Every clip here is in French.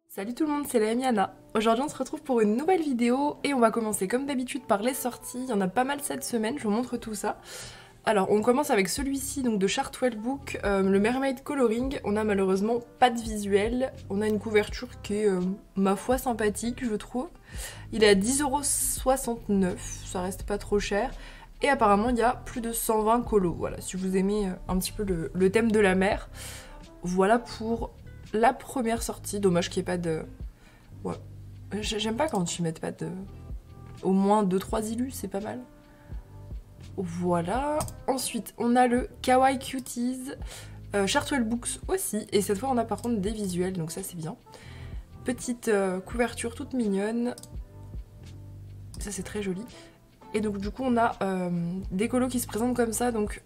Salut tout le monde, c'est la Amiana. Aujourd'hui on se retrouve pour une nouvelle vidéo et on va commencer comme d'habitude par les sorties. Il y en a pas mal cette semaine, je vous montre tout ça. Alors on commence avec celui-ci donc de Chartwell Book, le Mermaid Coloring. On a malheureusement pas de visuel, on a une couverture qui est ma foi sympathique je trouve. Il est à 10,69 €, ça reste pas trop cher. Et apparemment il y a plus de 120 colos, voilà, si vous aimez un petit peu le thème de la mer. Voilà pour la première sortie, dommage qu'il n'y ait pas de... Ouais. J'aime pas quand ils mettent pas de... Au moins 2-3 illus, c'est pas mal. Voilà. Ensuite, on a le Kawaii Cuties, Chartwell Books aussi. Et cette fois, on a par contre des visuels, donc ça c'est bien. Petite couverture toute mignonne. Ça c'est très joli. Et donc du coup, on a des colos qui se présentent comme ça, donc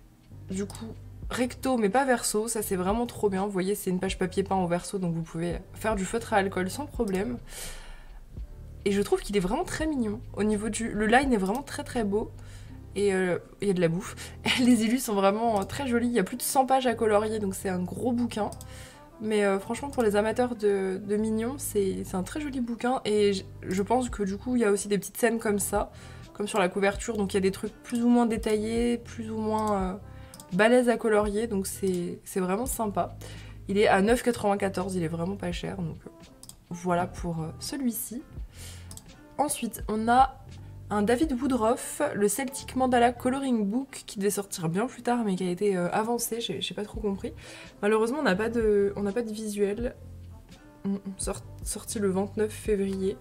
du coup... recto mais pas verso, ça c'est vraiment trop bien. Vous voyez, c'est une page papier peint au verso, donc vous pouvez faire du feutre à alcool sans problème. Et je trouve qu'il est vraiment très mignon. Au niveau du... Le line est vraiment très très beau. Et il y a de la bouffe. Les illus sont vraiment très jolis. Il y a plus de 100 pages à colorier, donc c'est un gros bouquin. Mais franchement, pour les amateurs de mignons, c'est un très joli bouquin. Et je pense que du coup, il y a aussi des petites scènes comme ça, comme sur la couverture. Donc il y a des trucs plus ou moins détaillés, plus ou moins... balèze à colorier, donc c'est vraiment sympa. Il est à 9,94 €, il est vraiment pas cher, donc voilà pour celui-ci. Ensuite, on a un David Woodruff, le Celtic Mandala Coloring Book, qui devait sortir bien plus tard, mais qui a été avancé, j'ai pas trop compris. Malheureusement, on n'a pas de visuel. Sorti le 29 février.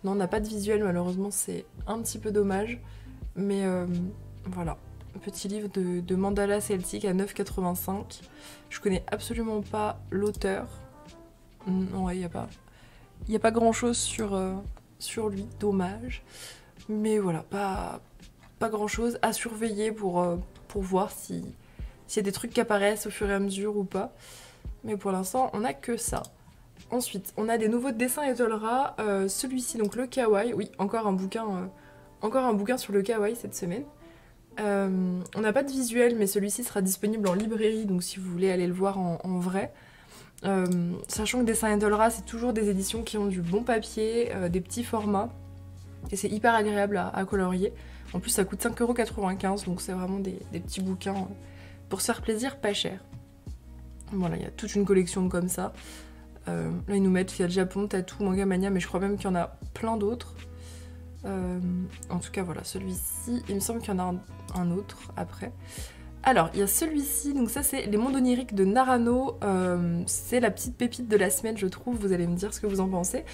Non, on n'a pas de visuel, malheureusement, c'est un petit peu dommage. Mais voilà. Petit livre de mandala celtique à 9,85 €. Je connais absolument pas l'auteur. Non, ouais, il n'y a pas grand chose sur lui, dommage. Mais voilà, pas grand chose à surveiller pour voir s'il y a des trucs qui apparaissent au fur et à mesure ou pas. Mais pour l'instant, on n'a que ça. Ensuite, on a des nouveaux dessins Etolra. Celui-ci, donc le kawaii. Oui, encore un bouquin sur le kawaii cette semaine. On n'a pas de visuel, mais celui-ci sera disponible en librairie, donc si vous voulez aller le voir en vrai. Sachant que Dessin Etolra, c'est toujours des éditions qui ont du bon papier, des petits formats, et c'est hyper agréable à colorier. En plus, ça coûte 5,95 €, donc c'est vraiment des petits bouquins pour se faire plaisir, pas cher. Voilà, il y a toute une collection comme ça. Là, ils nous mettent Fiat Japon, Tattoo, Manga Mania, mais je crois même qu'il y en a plein d'autres. En tout cas voilà, celui-ci, il me semble qu'il y en a un autre après. Alors il y a celui-ci, donc ça c'est Les Mondes Oniriques de Narano. C'est la petite pépite de la semaine je trouve, vous allez me dire ce que vous en pensez.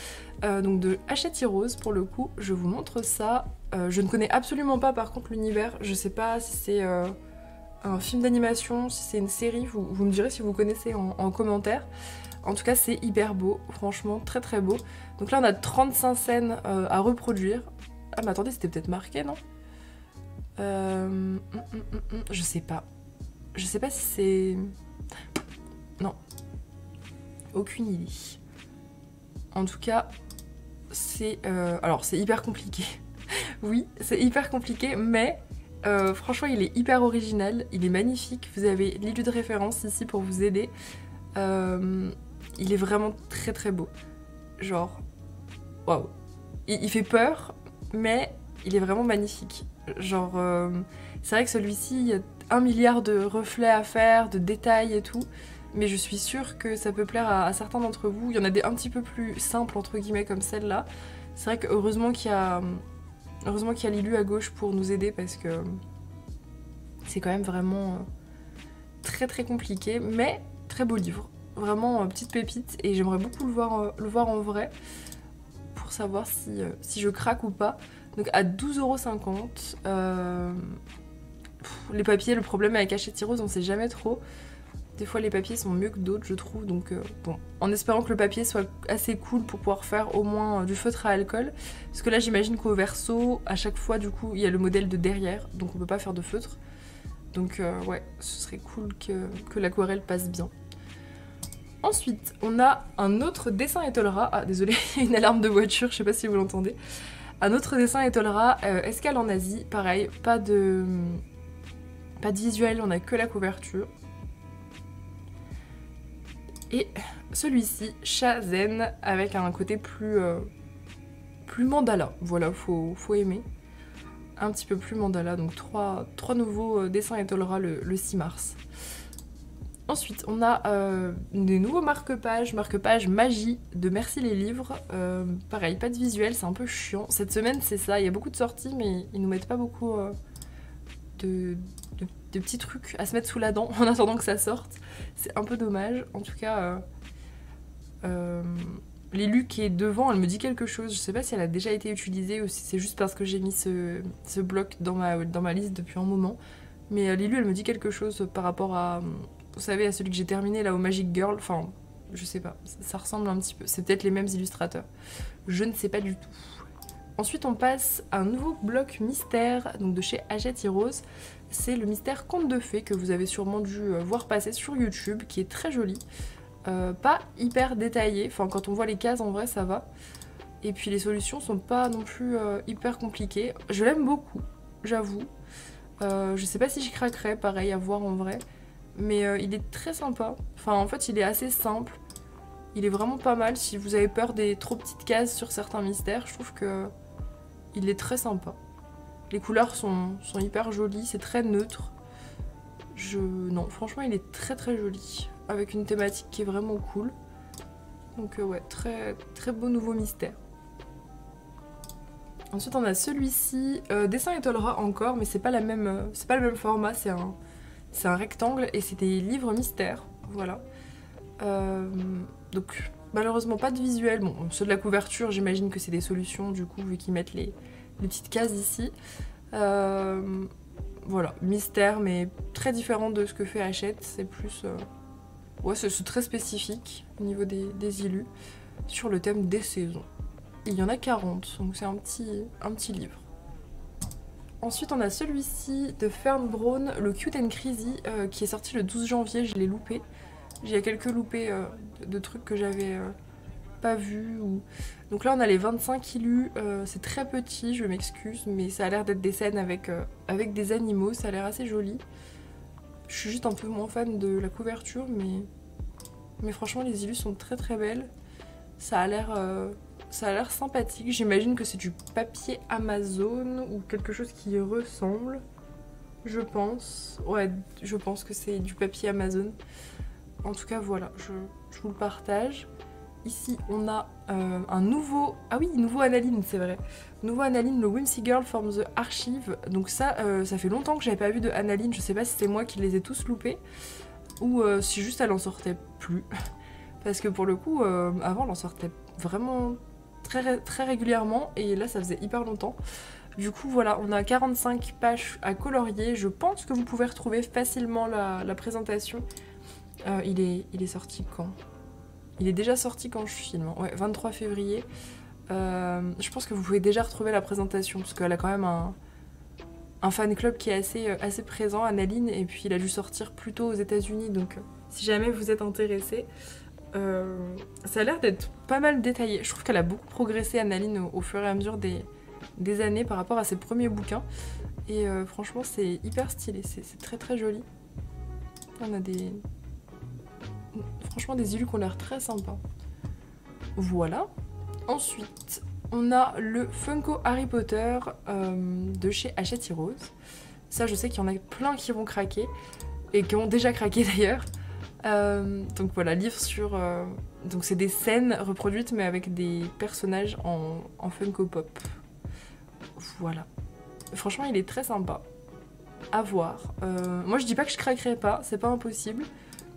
Donc de Hachette Rose pour le coup, je vous montre ça. Je ne connais absolument pas par contre l'univers, je sais pas si c'est un film d'animation, si c'est une série, vous me direz si vous connaissez en commentaire. En tout cas c'est hyper beau, franchement très très beau. Donc là on a 35 scènes à reproduire. Ah mais attendez, c'était peut-être marqué, non? Je sais pas. Je sais pas si c'est... Non. Aucune idée. En tout cas, c'est... Alors c'est hyper compliqué. Oui, c'est hyper compliqué, mais... franchement il est hyper original, il est magnifique. Vous avez l'illu de référence ici pour vous aider. Il est vraiment très très beau. Genre... Waouh. Il fait peur, mais il est vraiment magnifique. Genre, c'est vrai que celui-ci, il y a 1 milliard de reflets à faire, de détails et tout, mais je suis sûre que ça peut plaire à certains d'entre vous. Il y en a des un petit peu plus simples, entre guillemets, comme celle-là. C'est vrai que heureusement qu'il y a l'illu à gauche pour nous aider, parce que c'est quand même vraiment très très compliqué, mais très beau livre. Vraiment petite pépite, et j'aimerais beaucoup le voir en vrai, pour savoir si je craque ou pas. Donc à 12,50 €. Les papiers, le problème avec Hachette Rose, on sait jamais trop. Des fois les papiers sont mieux que d'autres je trouve, donc bon, en espérant que le papier soit assez cool pour pouvoir faire au moins du feutre à alcool. Parce que là j'imagine qu'au verso, à chaque fois du coup, il y a le modèle de derrière, donc on peut pas faire de feutre. Donc ouais, ce serait cool que l'aquarelle passe bien. Ensuite, on a un autre dessin Etolra. Ah, désolé, il y a une alarme de voiture, je sais pas si vous l'entendez. Un autre dessin Etolra, Escale en Asie, pareil, pas de visuel, on a que la couverture. Et celui-ci, Shazen, avec un côté plus mandala. Voilà, faut aimer. Un petit peu plus mandala, donc trois nouveaux dessins Etolra le 6 mars. Ensuite, on a des nouveaux marque-pages magie de Merci les livres. Pareil, pas de visuel, c'est un peu chiant. Cette semaine, c'est ça, il y a beaucoup de sorties, mais ils nous mettent pas beaucoup de petits trucs à se mettre sous la dent en attendant que ça sorte. C'est un peu dommage. En tout cas, l'élu qui est devant, elle me dit quelque chose. Je sais pas si elle a déjà été utilisée ou si c'est juste parce que j'ai mis ce bloc dans ma liste depuis un moment. Mais l'élu, elle me dit quelque chose par rapport à... Vous savez, à celui que j'ai terminé là au Magic Girl. Enfin, je sais pas, ça ressemble un petit peu. C'est peut-être les mêmes illustrateurs. Je ne sais pas du tout. Ensuite, on passe à un nouveau bloc mystère, donc de chez Hachette Heroes. C'est le mystère Conte de Fées que vous avez sûrement dû voir passer sur YouTube, qui est très joli. Pas hyper détaillé, enfin quand on voit les cases en vrai ça va. Et puis les solutions sont pas non plus hyper compliquées. Je l'aime beaucoup, j'avoue. Je sais pas si j'y craquerai, pareil à voir en vrai. Mais il est très sympa. Enfin en fait il est assez simple. Il est vraiment pas mal si vous avez peur des trop petites cases sur certains mystères. Je trouve que il est très sympa. Les couleurs sont hyper jolies, c'est très neutre. Non, franchement il est très très joli. Avec une thématique qui est vraiment cool. Donc ouais, très très beau nouveau mystère. Ensuite on a celui-ci, dessin Etolra encore, mais c'est pas le même format, c'est un rectangle et c'est des livres mystères, voilà. Donc malheureusement pas de visuel, bon ceux de la couverture j'imagine que c'est des solutions du coup vu qu'ils mettent les petites cases ici. Voilà, mystère mais très différent de ce que fait Hachette, c'est plus... Ouais, c'est très spécifique au niveau des illus sur le thème des saisons. Il y en a 40, donc c'est un petit livre. Ensuite, on a celui-ci de Fern Brown, le Cute and Crazy, qui est sorti le 12 janvier, je l'ai loupé. Il y a quelques loupés de trucs que j'avais pas vus. Donc là, on a les 25 illus, c'est très petit, je m'excuse, mais ça a l'air d'être des scènes avec des animaux, ça a l'air assez joli. Je suis juste un peu moins fan de la couverture, mais franchement, les illus sont très très belles. Ça a l'air sympathique. J'imagine que c'est du papier Amazon ou quelque chose qui y ressemble. Je pense. Ouais, je pense que c'est du papier Amazon. En tout cas, voilà, je vous le partage. Ici, on a un nouveau... Ah oui, nouveau Analine, c'est vrai. Nouveau Analine, le Whimsy Girl from the Archive. Donc ça fait longtemps que j'avais pas vu de Analine. Je sais pas si c'est moi qui les ai tous loupés ou si juste elle en sortait plus. Parce que pour le coup, avant, elle en sortait vraiment très, très régulièrement. Et là, ça faisait hyper longtemps. Du coup, voilà, on a 45 pages à colorier. Je pense que vous pouvez retrouver facilement la présentation. Il est sorti quand ? Il est déjà sorti quand je filme, ouais, 23 février. Je pense que vous pouvez déjà retrouver la présentation, parce qu'elle a quand même un fan club qui est assez présent, Analine, et puis il a dû sortir plus tôt aux États-Unis, donc si jamais vous êtes intéressé, ça a l'air d'être pas mal détaillé. Je trouve qu'elle a beaucoup progressé, Analine, au fur et à mesure des années par rapport à ses premiers bouquins, et franchement, c'est hyper stylé, c'est très très joli. On a franchement des illus qui ont l'air très sympas. Voilà. Ensuite, on a le Funko Harry Potter de chez Hachette Heroes. Ça, je sais qu'il y en a plein qui vont craquer. Et qui ont déjà craqué d'ailleurs. Donc voilà, livre sur... donc c'est des scènes reproduites mais avec des personnages en Funko Pop. Voilà. Franchement, il est très sympa. À voir. Moi, je dis pas que je craquerai pas, c'est pas impossible.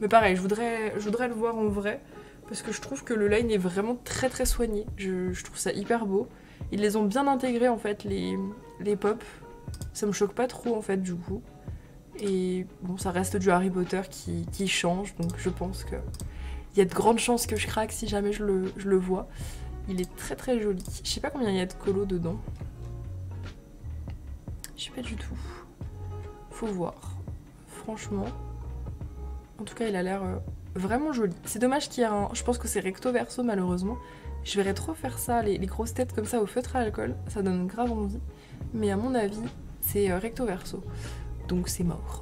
Mais pareil, je voudrais le voir en vrai, parce que je trouve que le line est vraiment très très soigné. Je trouve ça hyper beau. Ils les ont bien intégrés en fait, les pop. Ça me choque pas trop en fait du coup. Et bon, ça reste du Harry Potter qui change, donc je pense que il y a de grandes chances que je craque si jamais je le vois. Il est très très joli. Je sais pas combien il y a de colos dedans. Je sais pas du tout. Faut voir. Franchement. En tout cas, il a l'air vraiment joli. C'est dommage qu'il y ait un... Je pense que c'est recto verso, malheureusement. Je verrais trop faire ça, les grosses têtes comme ça au feutre à alcool. Ça donne grave envie. Mais à mon avis, c'est recto verso. Donc c'est mort.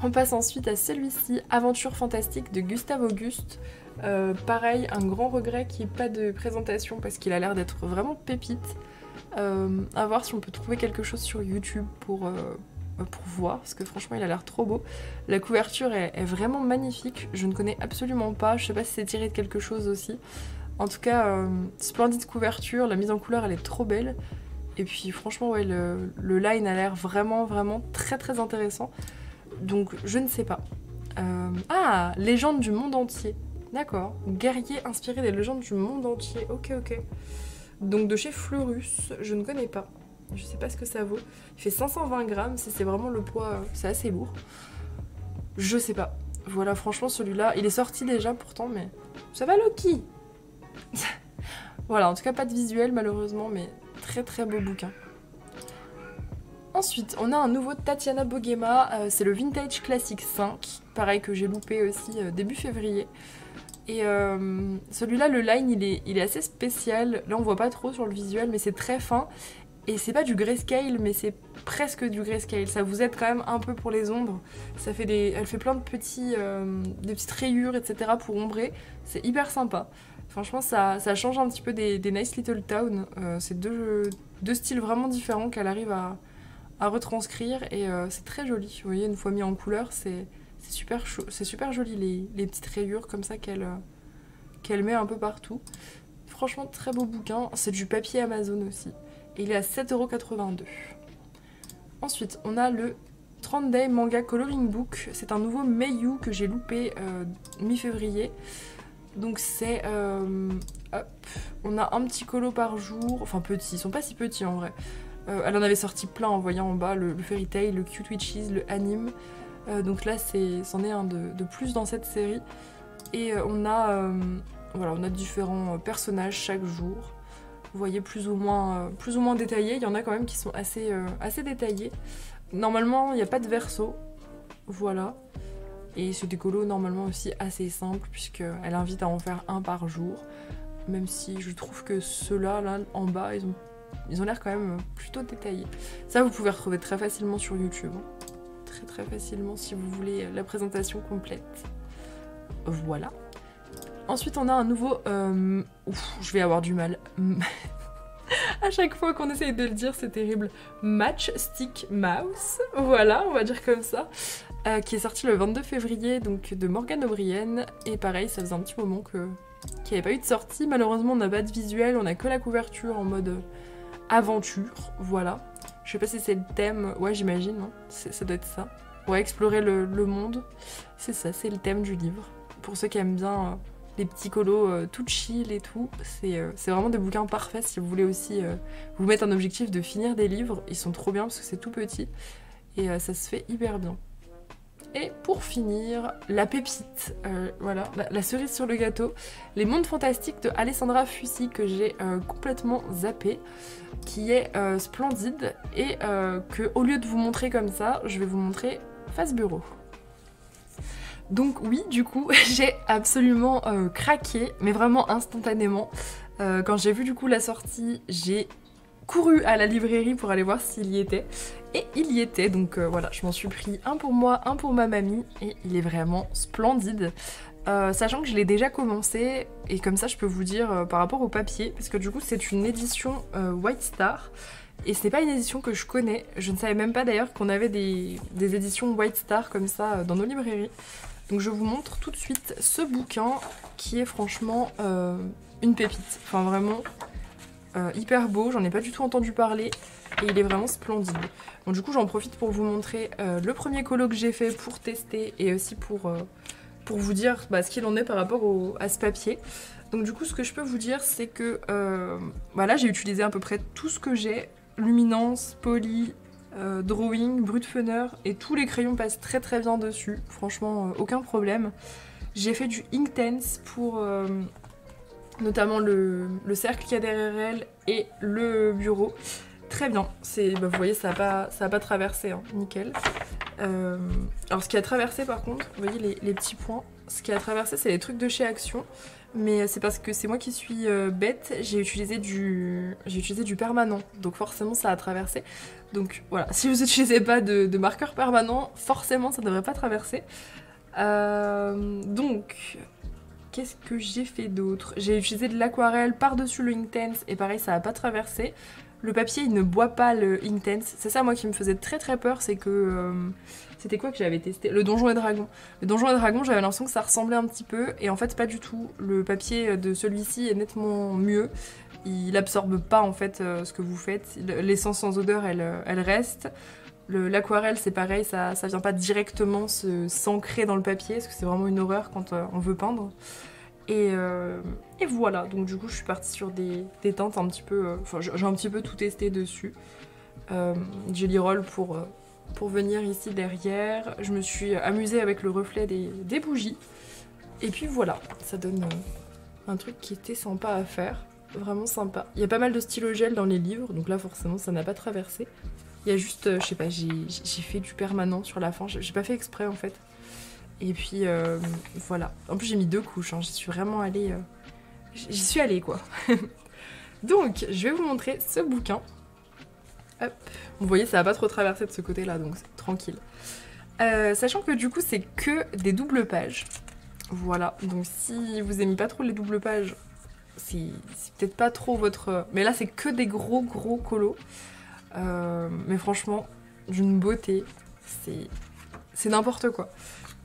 On passe ensuite à celui-ci, Aventure fantastique de Gustave Auguste. Pareil, un grand regret qu'il n'y ait pas de présentation parce qu'il a l'air d'être vraiment pépite. À voir si on peut trouver quelque chose sur YouTube pour voir, parce que franchement il a l'air trop beau. La couverture est vraiment magnifique, je ne connais absolument pas, je sais pas si c'est tiré de quelque chose aussi. En tout cas, splendide couverture, la mise en couleur elle est trop belle. Et puis franchement ouais, le line a l'air vraiment très très intéressant. Donc je ne sais pas. Ah, légende du monde entier. D'accord. Guerrier inspiré des légendes du monde entier. Ok. Donc de chez Fleurus, je ne connais pas. Je sais pas ce que ça vaut. Il fait 520 grammes, si c'est vraiment le poids, c'est assez lourd. Je sais pas. Voilà, franchement celui-là, il est sorti déjà pourtant, mais ça va Loki. Voilà, en tout cas pas de visuel malheureusement, mais très beau bouquin. Ensuite, on a un nouveau Tatiana Bogema, c'est le Vintage Classic 5, pareil que j'ai loupé aussi début février. Et celui-là, le line, il est assez spécial, là on voit pas trop sur le visuel, mais c'est très fin. Et c'est pas du grayscale, mais c'est presque du grayscale, ça vous aide quand même un peu pour les ombres. Ça fait elle fait plein de des petites rayures, etc. pour ombrer, c'est hyper sympa. Franchement, ça change un petit peu des Nice Little Town, c'est deux styles vraiment différents qu'elle arrive à retranscrire et c'est très joli. Vous voyez, une fois mis en couleur, c'est super chaud, c'est super joli les petites rayures comme ça qu'elle met un peu partout. Franchement, très beau bouquin. C'est du papier Amazon aussi. Et il est à 7,82 €. Ensuite, on a le 30 Day Manga Coloring Book. C'est un nouveau Meiyu que j'ai loupé mi-février. Donc c'est... on a un petit colo par jour. Enfin, petits, ils sont pas si petits en vrai. Elle en avait sorti plein en voyant en bas le Fairy Tail, le Cute Witches, le Anime. Donc là, c'en est un de plus dans cette série. Et on a différents personnages chaque jour. Vous voyez plus ou moins détaillés. Il y en a quand même qui sont assez détaillés. Normalement, il n'y a pas de verso. Voilà. Et c'est des colos normalement aussi assez simples puisqu'elle invite à en faire un par jour. Même si je trouve que ceux-là, là, en bas, ils ont l'air quand même plutôt détaillés. Ça, vous pouvez retrouver très facilement sur YouTube. Très facilement si vous voulez la présentation complète. Voilà. Ensuite, on a un nouveau... je vais avoir du mal. À chaque fois qu'on essaye de le dire, c'est terrible. Matchstick Mouse, voilà, on va dire comme ça. Qui est sorti le 22 février, donc de Morgane O'Brien. Et pareil, ça faisait un petit moment qu'il n'y avait pas eu de sortie. Malheureusement, on n'a pas de visuel, on a que la couverture en mode aventure, voilà. Je sais pas si c'est le thème, ouais j'imagine, hein. Ça doit être ça. Ouais, explorer le monde, c'est ça, c'est le thème du livre. Pour ceux qui aiment bien les petits colos tout chill et tout, c'est vraiment des bouquins parfaits si vous voulez aussi vous mettre un objectif de finir des livres. Ils sont trop bien parce que c'est tout petit et ça se fait hyper bien. Et pour finir, la pépite, voilà, la cerise sur le gâteau, Les Mondes Fantastiques de Alessandra Fussi que j'ai complètement zappé, qui est splendide et que au lieu de vous montrer comme ça, je vais vous montrer face bureau. Donc oui, du coup, j'ai absolument craqué, mais vraiment instantanément. Quand j'ai vu du coup la sortie, j'ai couru à la librairie pour aller voir s'il y était. Et il y était, donc voilà, je m'en suis pris un pour moi, un pour ma mamie, et il est vraiment splendide. Sachant que je l'ai déjà commencé, et comme ça je peux vous dire par rapport au papier, parce que du coup c'est une édition White Star, et c'est pas une édition que je connais. Je ne savais même pas d'ailleurs qu'on avait des éditions White Star comme ça dans nos librairies. Donc je vous montre tout de suite ce bouquin qui est franchement une pépite. Enfin vraiment hyper beau, j'en ai pas du tout entendu parler et il est vraiment splendide. Donc du coup j'en profite pour vous montrer le premier colo que j'ai fait pour tester et aussi pour vous dire ce qu'il en est par rapport à ce papier. Donc du coup ce que je peux vous dire c'est que voilà, j'ai utilisé à peu près tout ce que j'ai, luminance, poly, drawing, brut-funner et tous les crayons passent très bien dessus, franchement aucun problème. J'ai fait du Inktense pour notamment le cercle qu'il y a derrière elle et le bureau. Très bien, vous voyez ça a pas traversé, hein, nickel. Alors ce qui a traversé par contre, vous voyez les petits points, ce qui a traversé, c'est les trucs de chez Action. Mais c'est parce que c'est moi qui suis bête, j'ai utilisé du permanent. Donc forcément, ça a traversé. Donc voilà, si vous n'utilisez pas de marqueur permanent, forcément, ça ne devrait pas traverser. Donc, qu'est-ce que j'ai fait d'autre? J'ai utilisé de l'aquarelle par-dessus le Inktense et pareil, ça n'a pas traversé. Le papier, il ne boit pas le Inktense. C'est ça, moi, qui me faisait très très peur, c'est que... c'était quoi que j'avais testé? Le Donjon et Dragon. Le Donjon et Dragon, j'avais l'impression que ça ressemblait un petit peu, et en fait, pas du tout. Le papier de celui-ci est nettement mieux. Il absorbe pas, en fait, ce que vous faites. L'essence sans odeur, elle reste. L'aquarelle, c'est pareil, ça vient pas directement s'ancrer dans le papier, parce que c'est vraiment une horreur quand on veut peindre. Et voilà, donc du coup je suis partie sur des teintes un petit peu... Enfin j'ai un petit peu tout testé dessus. Jelly Roll pour venir ici derrière. Je me suis amusée avec le reflet des bougies. Et puis voilà, ça donne un truc qui était sympa à faire. Vraiment sympa. Il y a pas mal de stylo gel dans les livres, donc là forcément ça n'a pas traversé. Il y a juste, je sais pas, j'ai fait du permanent sur la fin, j'ai pas fait exprès en fait. Et puis voilà. En plus j'ai mis 2 couches, hein. J'y suis vraiment allée... J'y suis allée quoi. Donc je vais vous montrer ce bouquin. Hop. Vous voyez ça va pas trop traverser de ce côté là, donc c'est tranquille. Sachant que du coup c'est que des doubles pages. Voilà, donc si vous aimez pas trop les doubles pages, c'est peut-être pas trop votre... Mais là c'est que des gros colos. Mais franchement, d'une beauté, c'est n'importe quoi.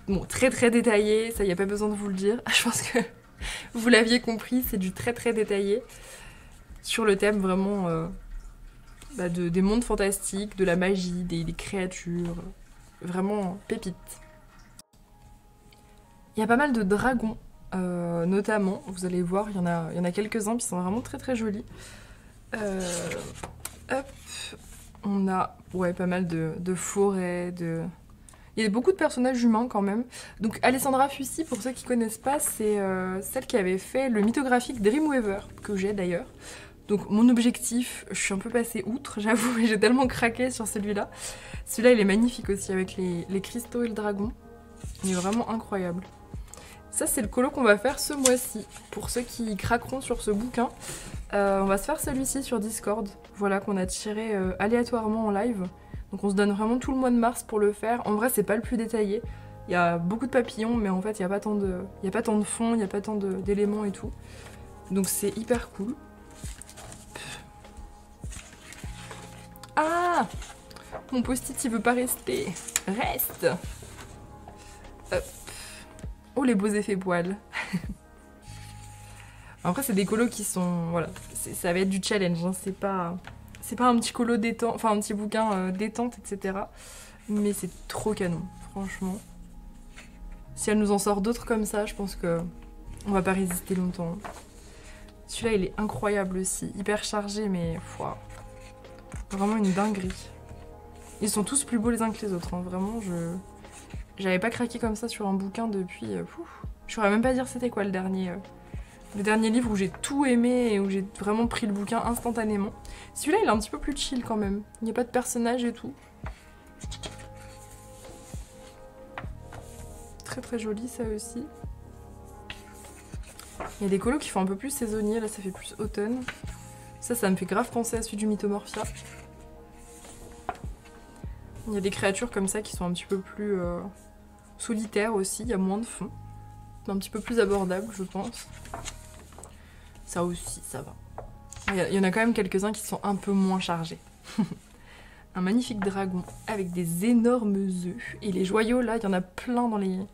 Bon, très détaillé, ça y a pas besoin de vous le dire. Je pense que vous l'aviez compris, c'est du très détaillé. Sur le thème vraiment des mondes fantastiques, de la magie, des créatures. Vraiment pépite. Il y a pas mal de dragons, notamment. Vous allez voir, il y en a quelques-uns qui sont vraiment très jolis. Hop. On a pas mal de forêts, Il y a beaucoup de personnages humains quand même. Donc Alessandra Fussy, pour ceux qui connaissent pas, c'est celle qui avait fait le mythographique Dreamweaver, que j'ai d'ailleurs. Donc mon objectif, je suis un peu passée outre, j'avoue, j'ai tellement craqué sur celui-là. Celui-là, il est magnifique aussi, avec les cristaux et le dragon. Il est vraiment incroyable. Ça, c'est le colo qu'on va faire ce mois-ci. Pour ceux qui craqueront sur ce bouquin, on va se faire celui-ci sur Discord. Voilà, qu'on a tiré aléatoirement en live. Donc on se donne vraiment tout le mois de mars pour le faire. En vrai, c'est pas le plus détaillé. Il y a beaucoup de papillons, mais en fait, il n'y a pas tant de fond, il n'y a pas tant d'éléments et tout. Donc c'est hyper cool. Ah! Mon post-it, il veut pas rester. Reste! Hop. Oh, les beaux effets poils. Après, c'est des colos qui sont... Voilà, ça va être du challenge, hein. C'est pas un petit colo détente, enfin un petit bouquin détente, etc. Mais c'est trop canon, franchement. Si elle nous en sort d'autres comme ça, je pense que on va pas résister longtemps. Celui-là, il est incroyable aussi, hyper chargé, mais wow. Vraiment une dinguerie. Ils sont tous plus beaux les uns que les autres, hein. Vraiment, j'avais pas craqué comme ça sur un bouquin depuis... Je saurais même pas dire c'était quoi le dernier livre où j'ai tout aimé et où j'ai vraiment pris le bouquin instantanément. Celui-là, il est un petit peu plus chill quand même. Il n'y a pas de personnage et tout. Très joli ça aussi. Il y a des colos qui font un peu plus saisonnier, là ça fait plus automne. Ça me fait grave penser à celui du Mythomorphia. Il y a des créatures comme ça qui sont un petit peu plus solitaires aussi, il y a moins de fond. Un petit peu plus abordable, je pense. Ça aussi, ça va. Il y en a quand même quelques-uns qui sont un peu moins chargés. Un magnifique dragon avec des énormes œufs. Et les joyaux, là, il y en a plein dans le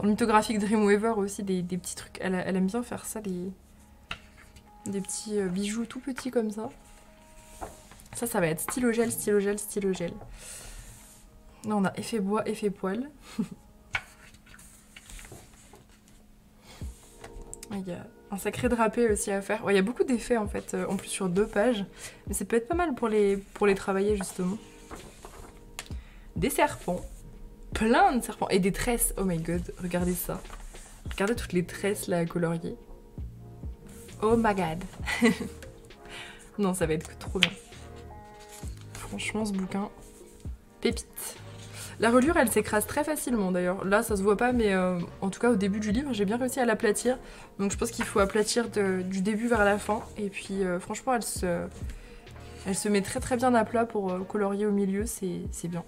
mythographique Dreamweaver aussi, des petits trucs. Elle aime bien faire ça, des petits bijoux tout petits comme ça. Ça va être stylo gel. Là, on a effet bois, effet poil. Il y a un sacré drapé aussi à faire. Il y a beaucoup d'effets en fait, en plus sur 2 pages. Mais ça peut être pas mal pour les travailler justement. Des serpents. Plein de serpents. Et des tresses. Oh my god, regardez ça. Regardez toutes les tresses là à colorier. Oh my god. Non, ça va être trop bien. Franchement, ce bouquin, pépite. La reliure, elle s'écrase très facilement d'ailleurs. Là, ça se voit pas, mais en tout cas, au début du livre, j'ai bien réussi à l'aplatir. Donc je pense qu'il faut aplatir du début vers la fin. Et puis, franchement, elle se met très très bien à plat pour colorier au milieu, c'est bien.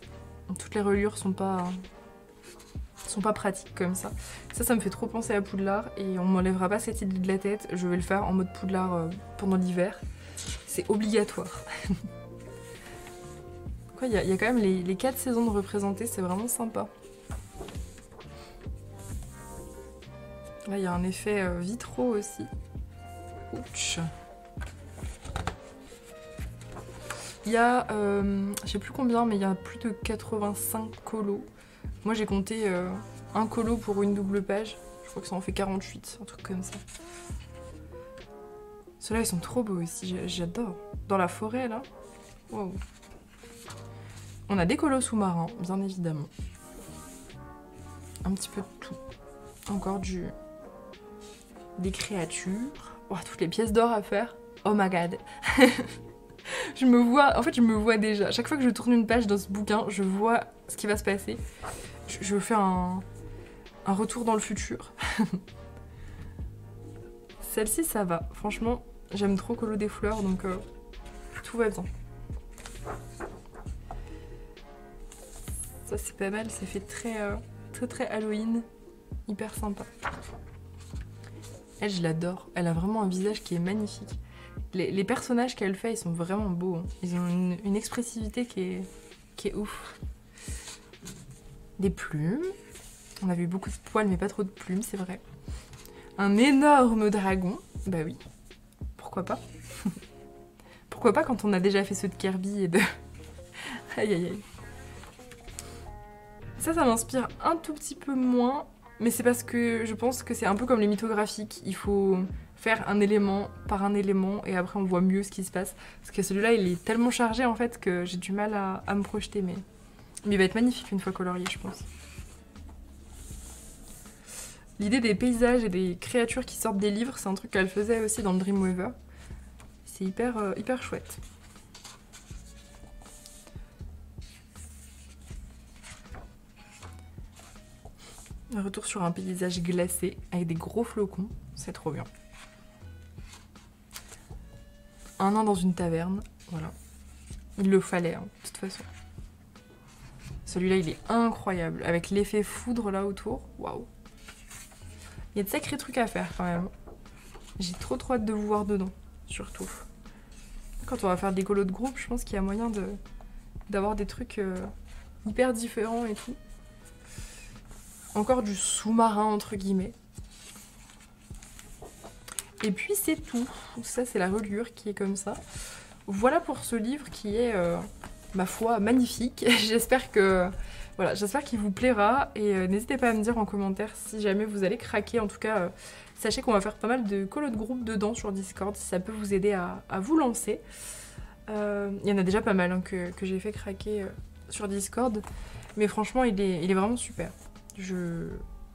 Toutes les reliures sont pas pratiques comme ça. Ça me fait trop penser à Poudlard et on m'enlèvera pas cette idée de la tête. Je vais le faire en mode Poudlard pendant l'hiver. C'est obligatoire. Il y a quand même les 4 saisons de représenter, c'est vraiment sympa. Là, il y a un effet vitraux aussi. Ouch. Il y a, je sais plus combien, mais il y a plus de 85 colos. Moi, j'ai compté un colo pour une double page. Je crois que ça en fait 48, un truc comme ça. Ceux-là, ils sont trop beaux aussi, j'adore. Dans la forêt, là. Wow. On a des colos sous-marins, bien évidemment. Un petit peu de tout. Encore des créatures. Oh, toutes les pièces d'or à faire. Oh my god. Je me vois déjà. Chaque fois que je tourne une page dans ce bouquin, je vois ce qui va se passer. Je fais un retour dans le futur. Celle-ci, ça va. Franchement, j'aime trop Colo des fleurs, donc tout va bien. Ça, c'est pas mal. Ça fait très Halloween. Hyper sympa. Elle, je l'adore. Elle a vraiment un visage qui est magnifique. Les personnages qu'elle fait, ils sont vraiment beaux. Hein. Ils ont une expressivité qui est ouf. Des plumes. On a vu beaucoup de poils, mais pas trop de plumes, c'est vrai. Un énorme dragon. Bah oui. Pourquoi pas? Pourquoi pas quand on a déjà fait ceux de Kirby et de... Aïe aïe aïe. Ça m'inspire un tout petit peu moins. Mais c'est parce que je pense que c'est un peu comme les mythographiques. Il faut faire un élément par un élément et après on voit mieux ce qui se passe. Parce que celui-là, il est tellement chargé en fait que j'ai du mal à me projeter. Mais il va être magnifique une fois colorié, je pense. L'idée des paysages et des créatures qui sortent des livres, c'est un truc qu'elle faisait aussi dans le Dreamweaver. C'est hyper chouette. Un retour sur un paysage glacé avec des gros flocons, c'est trop bien. Un nain dans une taverne, voilà. Il le fallait, hein, de toute façon. Celui-là, il est incroyable, avec l'effet foudre là autour, waouh. Il y a de sacrés trucs à faire quand même. J'ai trop hâte de vous voir dedans, surtout. Quand on va faire des colos de groupe, je pense qu'il y a moyen d'avoir des trucs hyper différents et tout. Encore du sous-marin entre guillemets. Et puis c'est tout. Ça c'est la reliure qui est comme ça. Voilà pour ce livre qui est, ma foi, magnifique. J'espère qu'il vous plaira et n'hésitez pas à me dire en commentaire si jamais vous allez craquer. En tout cas, sachez qu'on va faire pas mal de colos de groupe dedans sur Discord si ça peut vous aider à vous lancer. Il y en a déjà pas mal hein, que j'ai fait craquer sur Discord. Mais franchement, il est vraiment super.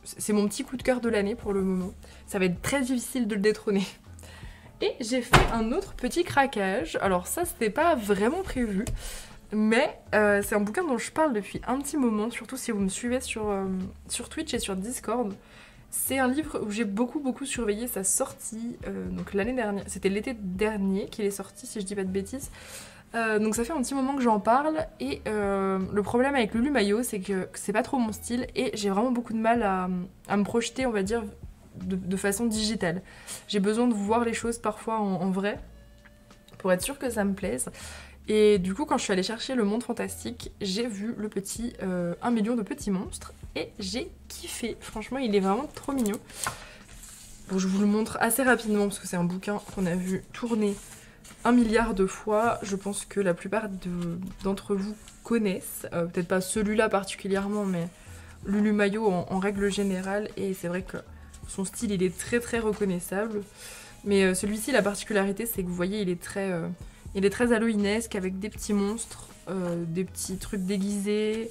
C'est mon petit coup de cœur de l'année pour le moment. Ça va être très difficile de le détrôner. Et j'ai fait un autre petit craquage. Alors ça, c'était pas vraiment prévu. Mais c'est un bouquin dont je parle depuis un petit moment. Surtout si vous me suivez sur Twitch et sur Discord. C'est un livre où j'ai beaucoup surveillé sa sortie. Donc l'année dernière, c'était l'été dernier qu'il est sorti, si je dis pas de bêtises. Donc ça fait un petit moment que j'en parle et le problème avec Lulu Maillot c'est que c'est pas trop mon style et j'ai vraiment beaucoup de mal à me projeter on va dire de façon digitale. J'ai besoin de voir les choses parfois en vrai pour être sûre que ça me plaise et du coup quand je suis allée chercher le monde fantastique j'ai vu le petit 1 million de petits monstres et j'ai kiffé, franchement il est vraiment trop mignon. Bon je vous le montre assez rapidement parce que c'est un bouquin qu'on a vu tourner 1 milliard de fois, je pense que la plupart d'entre vous connaissent, peut-être pas celui-là particulièrement, mais Lulu Maillot en règle générale, et c'est vrai que son style il est très reconnaissable, mais celui-ci la particularité c'est que vous voyez il est très halloweenesque avec des petits monstres, des petits trucs déguisés,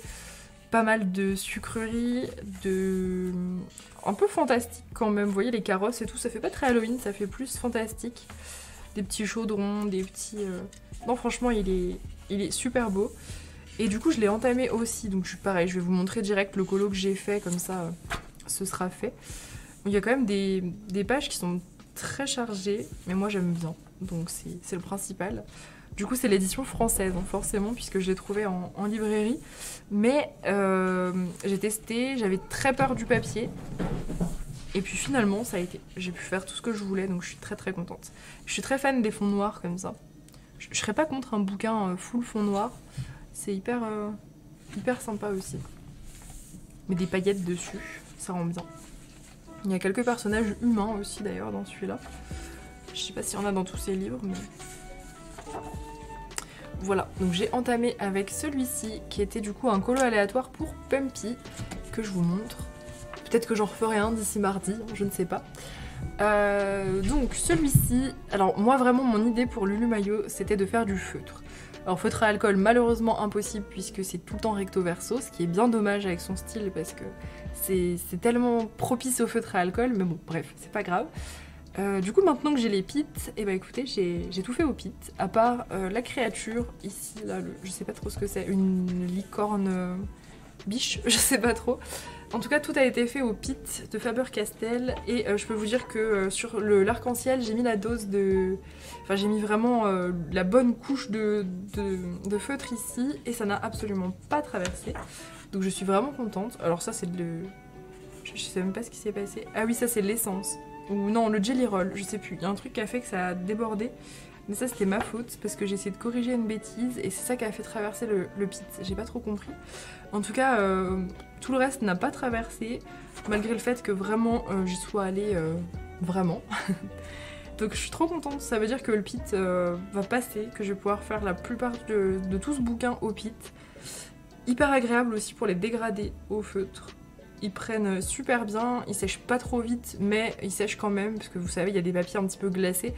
pas mal de sucreries, un peu fantastique quand même, vous voyez les carrosses et tout, ça fait pas très Halloween, ça fait plus fantastique. Des petits chaudrons, des petits... Non franchement il est super beau. Et du coup je l'ai entamé aussi, donc pareil, je vais vous montrer direct le colo que j'ai fait, comme ça ce sera fait. Il y a quand même des pages qui sont très chargées, mais moi j'aime bien, donc c'est le principal. Du coup c'est l'édition française, hein, forcément, puisque je l'ai trouvé en librairie. Mais j'ai testé, j'avais très peur du papier. Et puis finalement ça a été, j'ai pu faire tout ce que je voulais, donc je suis très très contente. Je suis très fan des fonds noirs comme ça. Je serais pas contre un bouquin full fond noir, c'est hyper sympa aussi. Mais des paillettes dessus, ça rend bien. Il y a quelques personnages humains aussi d'ailleurs dans celui-là. Je sais pas s'il y en a dans tous ces livres, mais... Voilà, donc j'ai entamé avec celui-ci, qui était du coup un colo aléatoire pour Pumpy, que je vous montre. Peut-être que j'en referai un d'ici mardi, je ne sais pas. Donc celui-ci, alors moi vraiment mon idée pour Lulu Maillot c'était de faire du feutre. Alors feutre à alcool malheureusement impossible puisque c'est tout le temps recto verso, ce qui est bien dommage avec son style parce que c'est tellement propice au feutre à alcool, mais bon bref c'est pas grave. Du coup maintenant que j'ai les pits, et bah écoutez j'ai tout fait aux pits, à part la créature ici, là je sais pas trop ce que c'est, une licorne biche, je sais pas trop. En tout cas, tout a été fait au pit de Faber-Castell et je peux vous dire que sur l'arc-en-ciel, j'ai mis la dose de... Enfin, j'ai mis vraiment la bonne couche de feutre ici et ça n'a absolument pas traversé. Donc je suis vraiment contente. Alors ça, c'est le... Je sais même pas ce qui s'est passé. Ah oui, ça c'est l'essence. Ou non, le Jelly Roll, je sais plus. Il y a un truc qui a fait que ça a débordé. Mais ça c'était ma faute parce que j'ai essayé de corriger une bêtise et c'est ça qui a fait traverser le pit. J'ai pas trop compris. En tout cas, tout le reste n'a pas traversé, malgré le fait que vraiment j'y sois allée vraiment. Donc je suis trop contente, ça veut dire que le pit va passer, que je vais pouvoir faire la plupart de tout ce bouquin au pit. Hyper agréable aussi pour les dégradés au feutre. Ils prennent super bien, ils sèchent pas trop vite, mais ils sèchent quand même, parce que vous savez, il y a des papiers un petit peu glacés